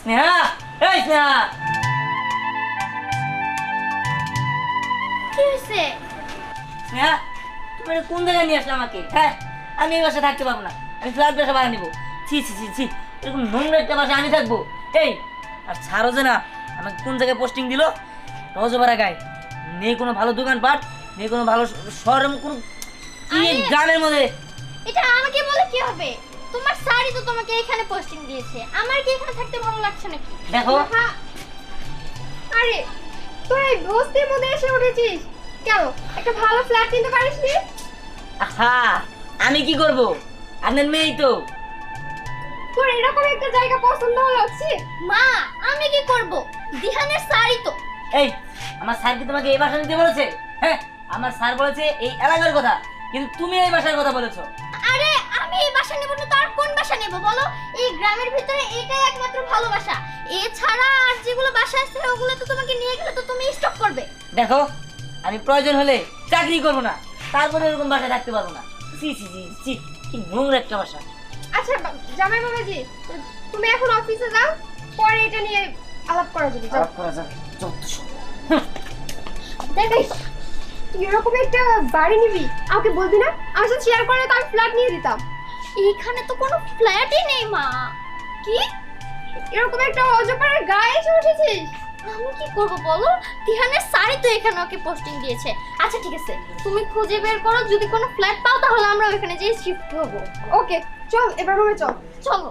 স্নেহা, এই স্নেহা, কি হয়েছে? স্নেহা, তুমি এটা কোন জায়গায় নিয়ে আসলে আমাকে? হ্যাঁ, আমি এই বাসায় থাকতে পারবো না, আমি ফ্ল্যাট বাসা ভাড়া নিবো। ছি ছি ছি ছি, এরকম নোংরা একটা বাসায় আমি থাকবো? এই, আর ছাড়ো যে না, আমাকে কোন জায়গায় পোস্টিং দিল? রজপাড়া গায়ে, নেই কোনো ভালো দোকানপাট, নেই কোনো ভালো শহরের কোনো কি গ্রামের মধ্যে। এটা আমাকে বলে কি হবে? তোমার স্যারই তো তোমাকে এখানে পোস্টিং দিয়েছে, আমার কি এখানে থাকতে ভালো লাগছে নাকি? দেখো, আরে তুই এই বস্তির মধ্যে এসে উঠেছিস কেন? একটা ভালো ফ্ল্যাট কিনতে পারিসনি? আহা, আমি কি করব? আপনার মেয়েই তো। তোর এরকম একটা জায়গা পছন্দ হলো? মা, আমি কি করব? দিহানের স্যারই তো। এই, আমার স্যার কি তোমাকে এই বাসা নিতে বলেছে? হ্যাঁ, আমার স্যার বলেছে এই এলাকার কথা, কিন্তু তুমি এই বাসার কথা বলেছো। আরে আমি এই বাসা নেব না তো আর কোন বাসা নেব বলো? এই গ্রামের ভিতরে এটাই একমাত্র ভালোবাসা। এছাড়া আর যেগুলো বাসা আছে ওগুলো তো তোমাকে নিয়ে গেলে তো তুমি স্টপ করবে। দেখো, আমি প্রয়োজন হলে চাকরি করবো না, তারপরে এরকম বাসায় থাকতে পারবো না। ছি ছি ছি ছি, কি নোংরা একটা বাসা। আচ্ছা জামাই বাবাজি, তুমি এখন অফিসে যাও, পরে এটা নিয়ে আলাপ করা যাবে। যাও। খারাপ করা যাবে যত সব। দেখিস তুই এরকম একটা বাড়ি নিবি, আমাকে বলবি না? আমার সাথে শেয়ার করলে তো আমি ফ্ল্যাট নিয়ে দিতাম। এখানে তো কোনো ফ্ল্যাটই নেই মা। কি এরকম একটা অজপাড়ার গায়ে এসে উঠেছিস? আমি কি করব বলো? দিহানের স্যারই তো এখানে ওকে পোস্টিং দিয়েছে। আচ্ছা ঠিক আছে, তুমি খুঁজে বের করো, যদি কোনো ফ্ল্যাট পাও তাহলে আমরা ওখানে যেয়ে শিফট হব। ওকে চল, এবার রুমে চল। চলো।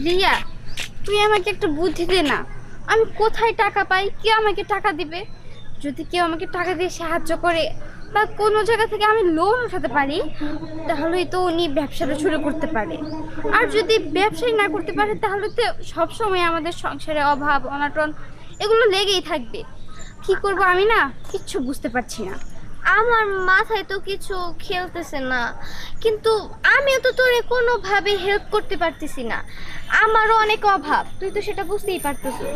রিয়া, তুই আমাকে একটা বুদ্ধি দে না। আমি কোথায় টাকা পাই? কে আমাকে টাকা দিবে? যদি কেউ আমাকে টাকা দিয়ে সাহায্য করে বা কোনো জায়গা থেকে আমি লোন উঠাতে পারি, তাহলেই তো উনি ব্যবসাটা শুরু করতে পারে। আর যদি ব্যবসাই না করতে পারে তাহলে তো সবসময় আমাদের সংসারে অভাব অনটন এগুলো লেগেই থাকবে। কি করব আমি না কিচ্ছু বুঝতে পারছি না। আমার মাথায় তো কিছু খেলতেছে না, কিন্তু আমিও তো তোরে কোনোভাবে হেল্প করতে পারতেছি না। আমারও অনেক অভাব, তুই তো সেটা বুঝতেই পারতেছিস।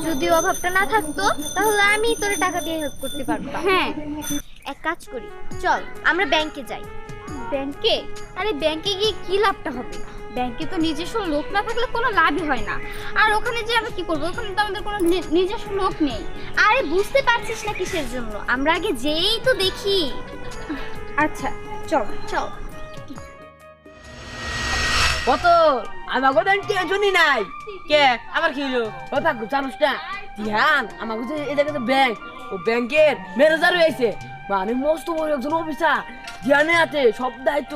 যদি অভাবটা না থাকতো তাহলে আমি তোরে টাকা দিয়ে হেল্প করতে পারতাম। হ্যাঁ, এক কাজ করি, চল আমরা ব্যাংকে যাই। ব্যাংকে? আরে ব্যাংকে গিয়ে কি লাভটা হবে? ব্যাংকে তো নিজস্ব লোক না থাকলে কোনো লাভই হয় না। আর ওখানে যে আমরা কি করবো? ওখানে তো আমাদের কোনো নিজস্ব লোক নেই। আরে বুঝতে পারছিস না কিসের জন্য? আমরা আগে যেই তো দেখি। আচ্ছা চল চল। কত আমাকে তো টেনশনই নাই। কে আবার কি হলো? ও থাকো জানুস না ধ্যান আমাকে যে এই জায়গাতে ব্যাংক, ও ব্যাংকের ম্যানেজার হয়েছে, মানে মস্ত বড় একজন অফিসার। ধ্যানে আছে সব দায়িত্ব।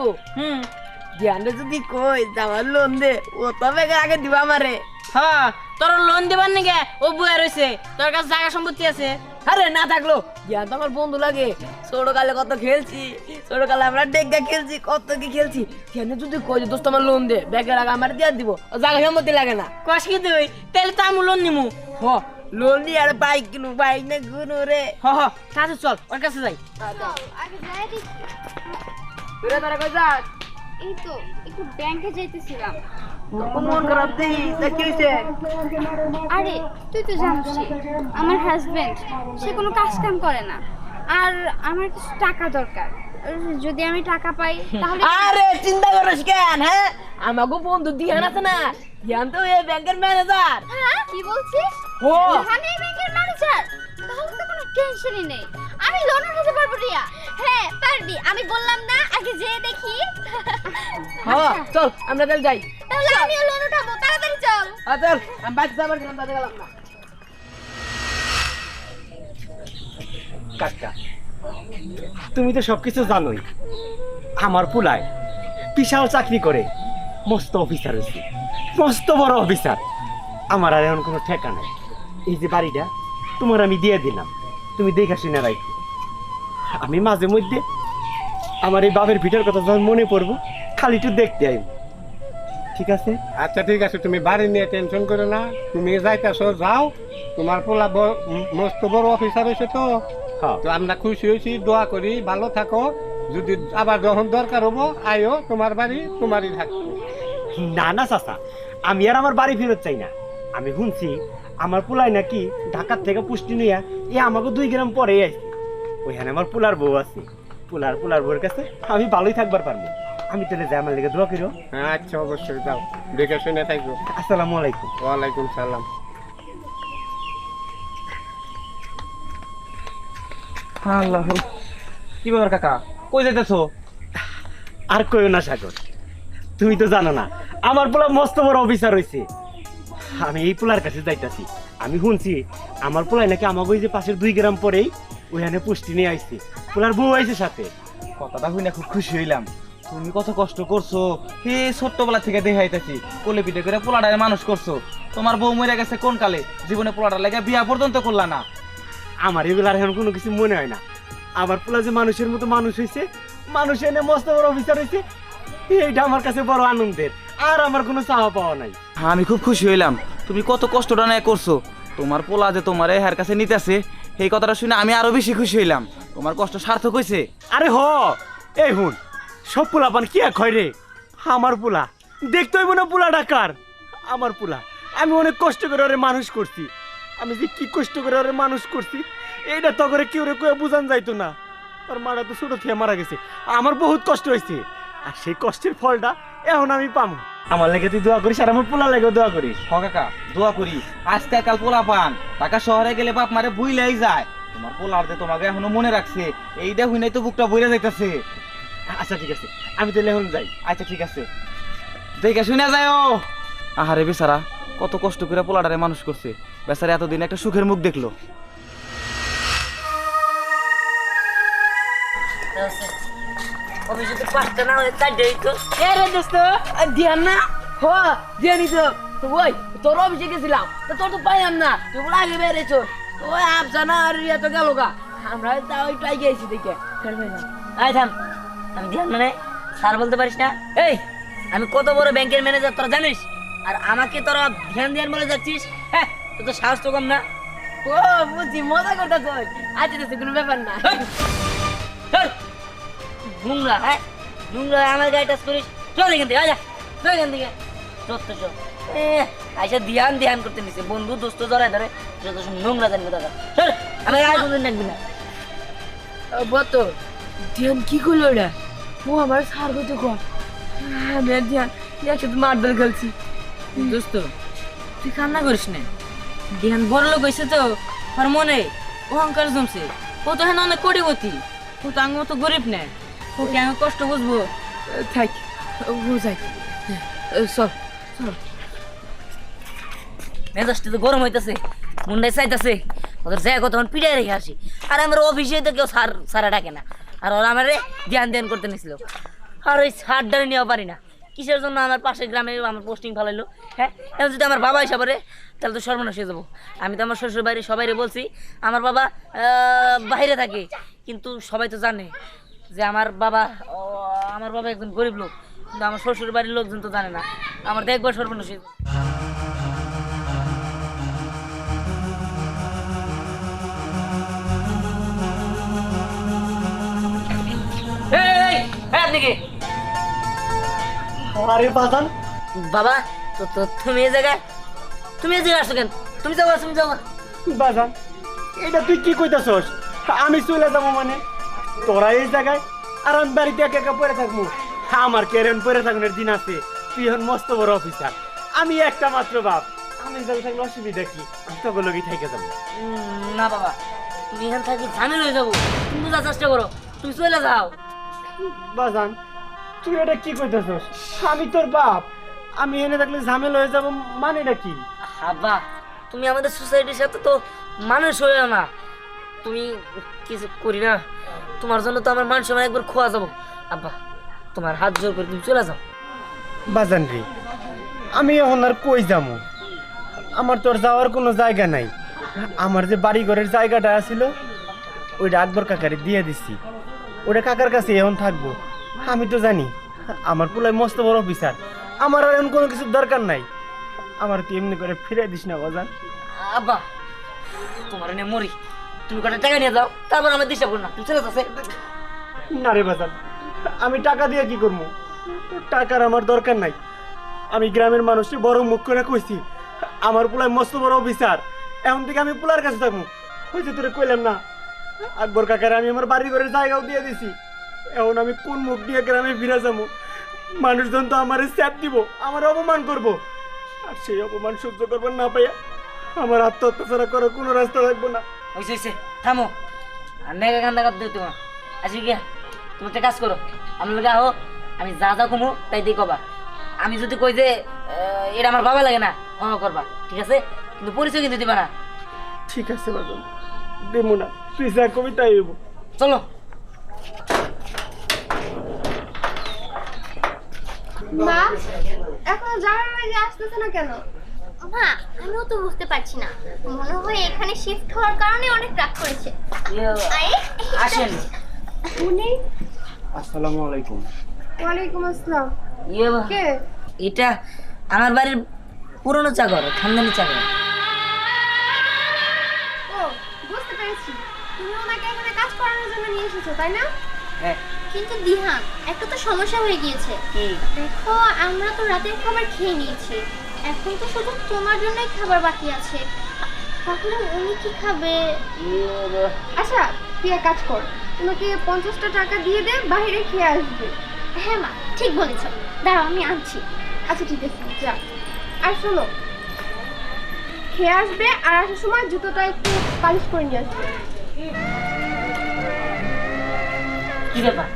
ধ্যানটা যদি কই আমার লোন দে, ও তবে আগে দিবা আমারে। হ্যাঁ, তোর লোন দেবার নাকি ও বুয়া রয়েছে, তোর কাছে জায়গা সম্পত্তি আছে। আরে না থাকলো ধ্যান তো আমার বন্ধু লাগে। ছোটকালে কত খেলছি, ছোটকালে আমরা ডেগা খেলছি, কত কি খেলছি। ধ্যানে যদি কই যে দোস্ত আমার লোন দে, ব্যাগের আগে আমার দিয়ে দিব, জায়গা সম্পত্তি লাগে না। কস কি তুই? তাহলে তো আমি লোন নিমু। হ লোন নিয়ে আর বাইক কিনু, বাইক না গুনু রে। হ হ, কাছে চল, ওর কাছে যাই। আগে যাই দেখি। তোরা তারা কই যাস? এই তো একটু ব্যাংকে যাইতেছিলাম। মন খারাপ দেই, তা কি হইছে? আরে তুই তো জানিসই আমার হাজবেন্ড সে কোনো কাজ কাম করে না, আর আমার কিছু টাকা দরকার। যদি আমি টাকা পাই তাহলে আরে চিন্তা করিস কেন? হ্যাঁ আমাগো বন্ধু ধ্যান আছে না, ধ্যান তো এই ব্যাংকের ম্যানেজার। হ্যাঁ কি বলছিস? ও এখানে ব্যাংকের ম্যানেজার? তাহলে তো কোনো টেনশনই নেই, আমি লোন উঠাতে পারবো। রিয়া হ্যাঁ পারবি, আমি বললাম না আগে যেয়ে দেখি। হ্যাঁ চল আমরা কাল যাই। তাহলে আমিও লোন উঠাবো, তাড়াতাড়ি চল। চল আমি বাইক যাবার গেলাম, বাজে গেলাম না। কাকা, তুমি তো সবকিছু জানোই। আমার পোলায় বিশাল চাকরি করে, মস্ত অফিসার হয়েছে, মস্ত বড় অফিসার। আমার আর এখন কোনো ঠেকা নাই। এই যে বাড়িটা তোমার আমি দিয়ে দিলাম, তুমি দেখা শুনে রাখো। আমি মাঝে মধ্যে আমার এই বাপের ভিটার কথা যখন মনে পড়বো, খালি একটু দেখতে আইব। ঠিক আছে? আচ্ছা ঠিক আছে, তুমি বাড়ি নিয়ে টেনশন করো না, তুমি যাইতেছো যাও। তোমার পোলা মস্ত বড় অফিসার হয়েছে তো, হ্যাঁ। তো আমরা খুশি হয়েছি, দোয়া করি ভালো থাকো। যদি আবার যখন দরকার হবো আইও, তোমার বাড়ি তোমারই থাকবো। না না চাচা, আমি আর আমার বাড়ি ফেরত চাই না। আমি শুনছি আমার পোলায় নাকি ঢাকার থেকে পুষ্টি নিয়ে আমাকে 2 গ্রাম পরেই আসছে। ওইখানে আমার পোলার বউ আছে। পোলার বউর কাছে আমি ভালোই থাকবার পারবো। আমি তাহলে যাই, আমার লেগে দোয়া করিও। আচ্ছা অবশ্যই যাও, দেখে শুনে থাকবো। আসসালামু আলাইকুম। ওয়ালাইকুম সালাম। আল্লাহ, কি ব্যাপার কাকা, কই যাইতেছো? আর কইও না সাগর, তুমি তো জানো না আমার পোলা মস্ত বড় অফিসার হইছে। আমি এই পোলার কাছে যাইতাছি। আমি শুনছি আমার পোলাই নাকি আমাকে ওই যে পাশের 2 গ্রাম পরেই ওইখানে পুষ্টি নিয়ে আইছে, পোলার বউ আইছে সাথে। কথাটা শুনে খুব খুশি হইলাম। তুমি কত কষ্ট করছো, হে ছোট্টবেলা থেকে দেখাইতেছি, কোলে পিঠে করে পোলাটারে মানুষ করছো। তোমার বউ মরে গেছে কোন কালে, জীবনে পোলাটার লাগে বিয়া পর্যন্ত করলা না। আমার এগুলার এখন কোনো কিছু মনে হয় না। আমার পোলা যে মানুষের মতো মানুষ হয়েছে, মানুষ এনে মস্ত বড় অফিসার হয়েছে, এইটা আমার কাছে বড় আনন্দের। আর আমার কোনো চাওয়া পাওয়া নাই। আমি খুব খুশি হইলাম, তুমি কত কষ্টটা না করছো। তোমার পোলা যে তোমার এর কাছে নিতেছে, এই কথাটা শুনে আমি আরো বেশি খুশি হইলাম। তোমার কষ্ট সার্থক হয়েছে। আরে হ, এই হুন, সব পোলা পান কি এক হয় রে? আমার পোলা দেখতে হইব না, পোলা ডাকার আমার পোলা। আমি অনেক কষ্ট করে ওরে মানুষ করছি। আমি যে কি কষ্ট করে ওরে মানুষ করছি এইটা তো করে কেউ রে কয়ে বুঝান যাইতো না। ওর মারা তো ছোট থেকে মারা গেছে, আমার বহুত কষ্ট হয়েছে। আর সেই কষ্টের ফলটা এখন আমি পাবো। আমার লেগে তুই দোয়া করিস, আর আমার পোলা লেগে দোয়া করিস। হ কাকা, দোয়া করি। আজকাল কাল পোলা পান ঢাকা শহরে গেলে বাপ মারে ভুইলাই যায়। তোমার পোলার যে তোমাকে এখনো মনে রাখছে, এইটা হই নাই তো বুকটা বইরা যাইতেছে। আচ্ছা ঠিক আছে, আমি তাহলে এখন যাই। আচ্ছা ঠিক আছে, দেখে শুনে যাও। আহারে বেচারা কত কষ্ট করে পোলাটারে মানুষ করছে, বেচারা এতদিন একটা সুখের মুখ দেখলো। অফিসে তো 5টা না হয়ে 4টাই তো। এ রে দোস্ত, ধ্যান না হ, ধ্যানই তো। তো ওই তোর অফিসে গেছিলাম, তো তোর তো পাইলাম না, তুই বলে আগে বেড়েছ। ওই আফসানা আর রিয়া তো গেল গা, আমরা তাও একটু আগে গেছি দেখে ফের পাইলাম। আয় থাম, আমি ধ্যান মানে স্যার বলতে পারিস না? এই, আমি কত বড় ব্যাংকের ম্যানেজার তোরা জানিস? আর আমাকে তোরা ধ্যান ধ্যান বলে যাচ্ছিস? হ্যাঁ, তোর তো সাহস তো কম না। ও বুঝছি, মজা করতে তোর। আচ্ছা তো কোনো ব্যাপার না। নোংরা, হ্যাঁ নোংরা, আমার গায়ে টাচ করিস? চল এখান থেকে, আয় যা, চল এখান থেকে, চল তো চল। আইসা ধ্যান ধ্যান করতে নিছে, বন্ধু দোস্ত ধরায় ধরে যত সব নোংরা জানবো দাদা। চল, আমার আর কোনদিন ডাকবি না। বত ধ্যান কি করলো ওরা? ও আমার সার কত কম। আমি আর ধ্যান একসাথে মারধর খেলছি। দোস্ত তুই কান্না করিস না, ধ্যান বড় লোক হয়েছে তো, আর মনে অহংকার জমছে। ও তো হ্যাঁ অনেক কোটিপতি, ও তো আমি মতো গরিব না, ওকে আমি কষ্ট বুঝবো। থাক, বুঝাই সব সব। মেজাজটা তো গরম হইতেছে, মুন্ডায় চাইতেছে, ওদের জায়গা তখন পিড়াই রেখে আসি। আর আমার অফিসে তো কেউ সারা ডাকে না, আর ওরা আমার ধ্যান ধ্যান করতে নিছিল। আর ওই সারটারে নেওয়া পারি না, কিসের জন্য আমার পাশের গ্রামে আমার পোস্টিং ভালো। হ্যাঁ, এখন যদি আমার বাবা এসে পড়ে তাহলে তো সর্বনাশ হয়ে যাবো। আমি তো আমার শ্বশুর বাড়ি সবাইরে বলছি আমার বাবা বাইরে থাকে, কিন্তু সবাই তো জানে যে আমার বাবা একজন গরিব লোক, কিন্তু আমার শ্বশুর বাড়ির লোকজন তো জানে না। আমার তো একবার সর্বনাশ হয়ে যাবে। আপনি কি? আরে বাজান, বাবা, তো তুমি এই জায়গায় আসছো কেন? তুমি যাও, তুমি যাও। বাজান এটা তুই কি কইতাছস? আমি চলে যাবো মানে? তোরা এই জায়গায় আর আমি বাড়িতে একা একা পড়ে থাকবো? আমার কেরেন পড়ে থাকার দিন আছে। তুই এখন মস্ত বড় অফিসার, আমি একটা মাত্র বাপ। আমি যাবো থাকলে অসুবিধা কি? আমি তো লগেই থেকে যাবো। না বাবা, তুমি এখান থেকে ঝামেলা হয়ে যাবো। তুমি বোঝার চেষ্টা করো, তুমি চলে যাও। বাজান তুই এটা কি কইতাছস? আমি তোর বাপ, আমি এনে থাকলে ঝামেলা হয়ে যাবো মানে এটা কি? আব্বা, তুমি আমাদের সোসাইটির সাথে তো মানুষ হয়েও না। তুমি কিছু করি না, তোমার জন্য তো আমার মান সম্মান একবার খোয়া যাবো। আব্বা, তোমার হাত জোর করে তুমি চলে যাও। বাজান রে, আমি এখন আর কই যাবো? আমার তোর যাওয়ার কোনো জায়গা নাই। আমার যে বাড়ি ঘরের জায়গাটা আছিল ওইটা আকবর কাকারে দিয়ে দিছি, ওটা কাকার কাছে এখন থাকবো। আমি তো জানি আমার পোলায় মস্ত বড় অফিসার, আমার আর এখন কোনো কিছুর দরকার নাই। আমার তুই এমনি করে ফিরে দিস না বাজান। আব্বা, তোমার নিয়ে মরি, তুমি কটা টাকা নিয়ে যাও, তারপর আমার দিশা করো না, তুমি চলে যাচ্ছে। না রে বাজান, আমি টাকা দিয়ে কি করবো? টাকার আমার দরকার নাই। আমি গ্রামের মানুষকে বড় মুখ করে কইছি আমার পোলায় মস্ত বড় অফিসার, এখন থেকে আমি পোলার কাছে থাকবো। হয়েছে তোরে কইলাম না, আকবর কাকারে আমি আমার বাড়ি ঘরের জায়গাও দিয়ে দিছি। এখন আমি কোন মুখ দিয়ে গ্রামে ফিরে যাবো? মানুষজন তো আমারে স্যাপ দিব, আমার অপমান করব, আর সেই অপমান সহ্য করবার না পাইয়া আমার আত্মহত্যা ছাড়া করার কোনো রাস্তা থাকবো না। হয়েছে থামো, আর নেগা কান্দা কাঁদতে তোমার আসি গিয়া। তুমি একটা কাজ করো, আমার লোক আহো, আমি যা যা কমু তাই দিয়ে কবা। আমি যদি কই যে এটা আমার বাবা লাগে না, করবা, ঠিক আছে? কিন্তু পরিচয় কিন্তু দিবা না। ঠিক আছে বাদন, দেবো না, তুই যা কবি তাই হইব। চলো। মা এখন যাওয়ার বাইরে আসতেছে না কেন? মা আমিও তো বুঝতে পারছি না, মনে হয় এখানে শিফট হওয়ার কারণে অনেক রাগ করেছে। আরে, আসেন। উনি? আসসালামু আলাইকুম। ওয়ালাইকুম আসসালাম। বা- কে? এটা আমার বাড়ির পুরনো চাকর, খানদানি চাকর। ও, বুঝতে পেরেছি, তুমি ওনাকে এখানে কাজ করানোর জন্য নিয়ে এসেছো তাই না? হ্যাঁ। কিন্তু দিহান একটা তো সমস্যা হয়ে গিয়েছে। কি? দেখো আমরা তো রাতের খাবার খেয়ে নিয়েছি, এখন তো শুধু তোমার জন্যই খাবার বাকি আছে, তাহলে উনি কি খাবে? বা- আচ্ছা তুই এক কাজ কর, ওনাকে 50টা টাকা দিয়ে দে, বাইরে খেয়ে আসবে। হ্যাঁ মা ঠিক বলেছ, দাঁড়াও আমি আনছি। আচ্ছা ঠিক আছে, যা। আর শোনো, খেয়ে আসবে আর আসার সময় জুতোটা একটু পালিশ করে নিয়ে আসবে। কি ব্যাপার,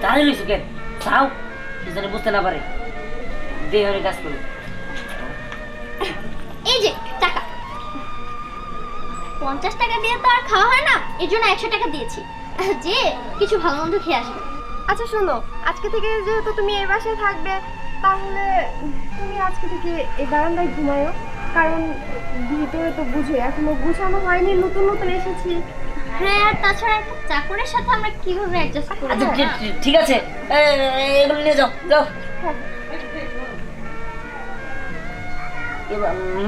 দাঁড়িয়ে রয়েছে কেন? যাও, কি জানি বুঝতে না পারে, দেহের কাজ করি। এই যে টাকা, 50 টাকা দিয়ে তো আর খাওয়া হয় না, এই জন্য 100 টাকা দিয়েছি, যে কিছু ভালো মন্দ খেয়ে আসবে। আচ্ছা শোনো, আজকে থেকে যেহেতু তুমি এই বাসায় থাকবে, তাহলে তুমি আজকে থেকে এই বারান্দায় ঘুমায়ো, কারণ ভিতরে তো বুঝো এখনো গুছানো হয়নি, নতুন নতুন এসেছি। হ্যাঁ আর তাছাড়া একটা চাকরের সাথে আমরা কিভাবে অ্যাডজাস্ট করব? আচ্ছা ঠিক আছে, এগুলো নিয়ে যাও যাও।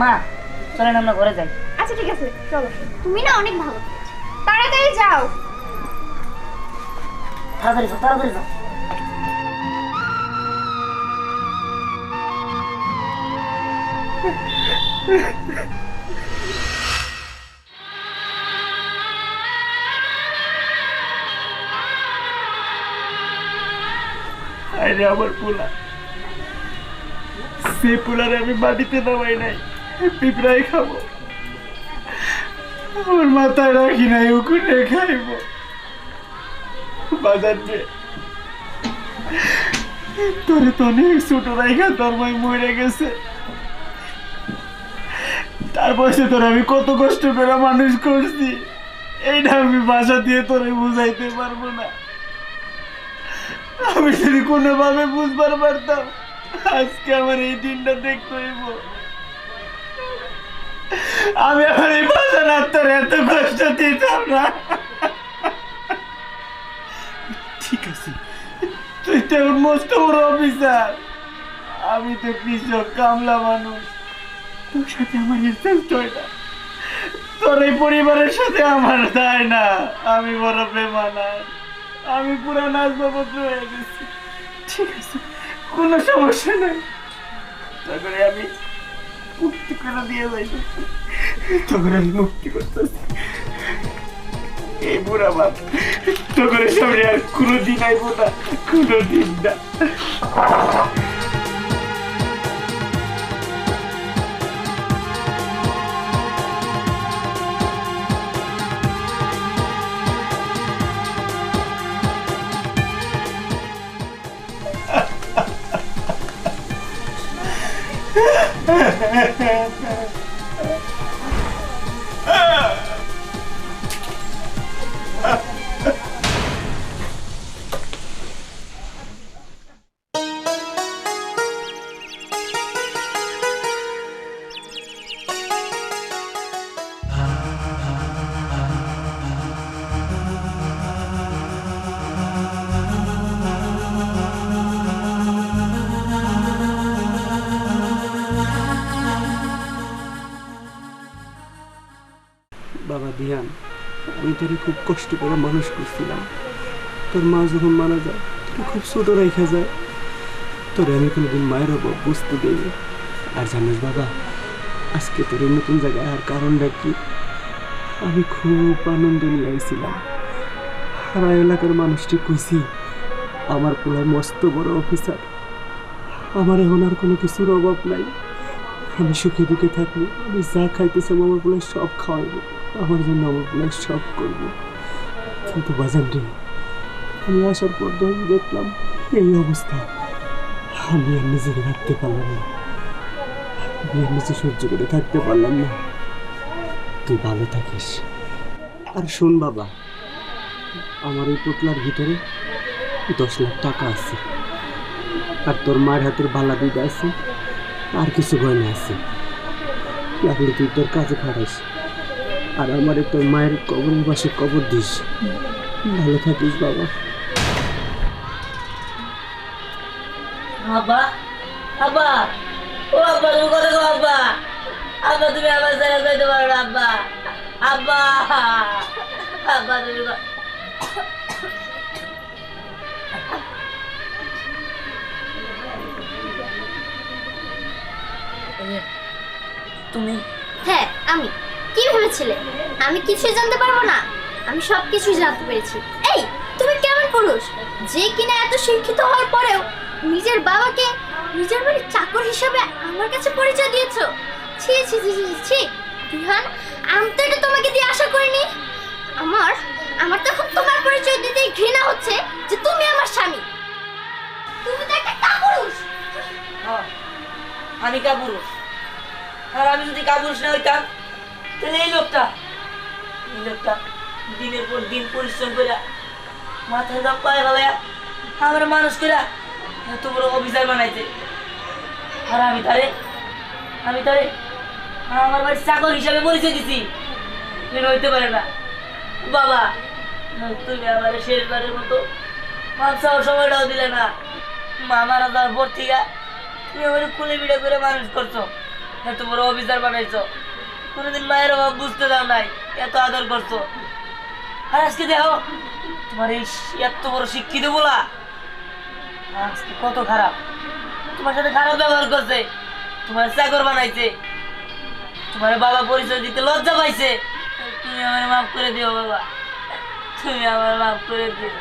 মা চলেন আমরা ঘরে যাই। আচ্ছা ঠিক আছে, চলো। তুমি না অনেক ভালো। তাড়াতাড়ি যাও। তাড়াতাড়ি যাও, তাড়াতাড়ি যাও। আরে আমার পোলা, সে পোলারে আমি বাড়িতে নামাই নাই, পিঁপড়াই খাবো, আমার মাথায় রাখি নাই, উকুনে খাইব। বাজার যে তোরে তো অনেক ছোট রাইখা তোর মাই মরে গেছে, তার বয়সে তোর আমি কত কষ্ট করে মানুষ করছি, এইটা আমি বাসা দিয়ে তোরে বুঝাইতে পারবো না। আমি যদি কোনোভাবে বুঝবার পারতাম, আজকে আমার এই দিনটা দেখতে হইব। আমি আমার এই বাসার আত্মার এত কষ্ট দিতাম না। ঠিক আছে, তুই তো মস্ত বড় অফিসার, আমি তো কৃষক কামলা মানুষ, তোর সাথে আমার রেস্ট হয় না, তোর এই পরিবারের সাথে আমার দায় না, আমি বড় বেমানার, আমি পুরা নাচবাবদ্র হয়ে গেছি। ঠিক আছে, কোনো সমস্যা নেই, তারপরে আমি মুক্তি করে দিয়ে যাইতেছি, তখন আমি মুক্তি করতেছি। এই বুড়া বাপ তখন সামনে আর কোনোদিন আইব না, কোনোদিন না। বাবা দিয়ান, আমি তোরে খুব কষ্ট করে মানুষ করছিলাম, তোর মা যখন মারা যায় তোর খুব ছোট রেখা যায়, তোরে আমি কোনোদিন মায়ের অভাব বুঝতে দিইনি। আর জানিস বাবা, আজকে তোর এই নতুন জায়গায় আর কারণটা কি, আমি খুব আনন্দ নিয়ে আইছিলাম, সারা এলাকার মানুষটি কইছি আমার পোলা মস্ত বড় অফিসার, আমার এখন আর কোনো কিছুর অভাব নাই। আমি সুখে দুঃখে থাকবো, আমি যা খাইতেছিলাম আমার বলে সব খাওয়াইবো, আমার জন্য আমার বলে সব করবো। কিন্তু বাজান রে, আমি আসার পর দেখলাম এই অবস্থা, আমি আর নিজেকে রাখতে পারলাম না, আমি আর নিজে সহ্য করে থাকতে পারলাম না। তুই ভালো থাকিস। আর শোন বাবা, আমার এই পুতলার ভিতরে 10 লাখ টাকা আছে, আর তোর মায়ের হাতের বালা দুধ আছে, আর কিছু গয়না আছে, লাগলে তুই তোর কাজে খাটাইস, আর আমার তোর মায়ের কবরের পাশে কবর দিস। ভালো থাকিস বাবা। আব্বা, আব্বা, ও আব্বা, তুমি কথা কও আব্বা। আব্বা, তুমি আমার ছেড়ে যাইতে পারো না আব্বা। আব্বা, আব্বা, তুমি তুমি হ্যাঁ, আমি কি ভেবেছিলে আমি কিছুই জানতে পারবো না? আমি সব কিছুই জানতে পেরেছি। এই, তুমি কেমন পুরুষ যে কিনা এত শিক্ষিত হওয়ার পরেও নিজের বাবাকে নিজের বাড়ির চাকর হিসাবে আমার কাছে পরিচয় দিয়েছো? ছি ছি ছি ছি ছি বিহান, আমি তো এটা তোমাকে দিয়ে আশা করিনি। আমার তো এখন তোমার পরিচয় দিতেই ঘৃণা হচ্ছে যে তুমি আমার স্বামী। তুমি তো একটা কাপুরুষ। আমি কাপুরুষ? আর আমি যদি কাপুরুষ না হইতাম তাহলে এই লোকটা দিনের পর দিন পরিশ্রম করে মাথায় দাম পায়ে ফেলাইয়া আমার মানুষ করে এত বড় অফিসার বানাইছে। আর আমি তারে আমার বাড়ির চাকর হিসাবে পরিচয় দিছি। এটা হইতে পারে না বাবা। তুমি আমার শেষবারের মতো মাংসাও সময়টাও দিলে না। মা মারা যাওয়ার পর থেকে তুমি আমার খুলে বিড়ে করে মানুষ করছো, এত বড় অফিসার বানাইছো, কোনোদিন মায়ের অভাব বুঝতে দাও নাই, এত আদর করছো। আর আজকে দেখো তোমার এই এত বড় শিক্ষিত বলা আজকে কত খারাপ, তোমার সাথে খারাপ ব্যবহার করছে, তোমার চাকর বানাইছে, তোমার বাবা পরিচয় দিতে লজ্জা পাইছে। তুমি আমার মাফ করে দিও বাবা, তুমি আমার মাফ করে দিও।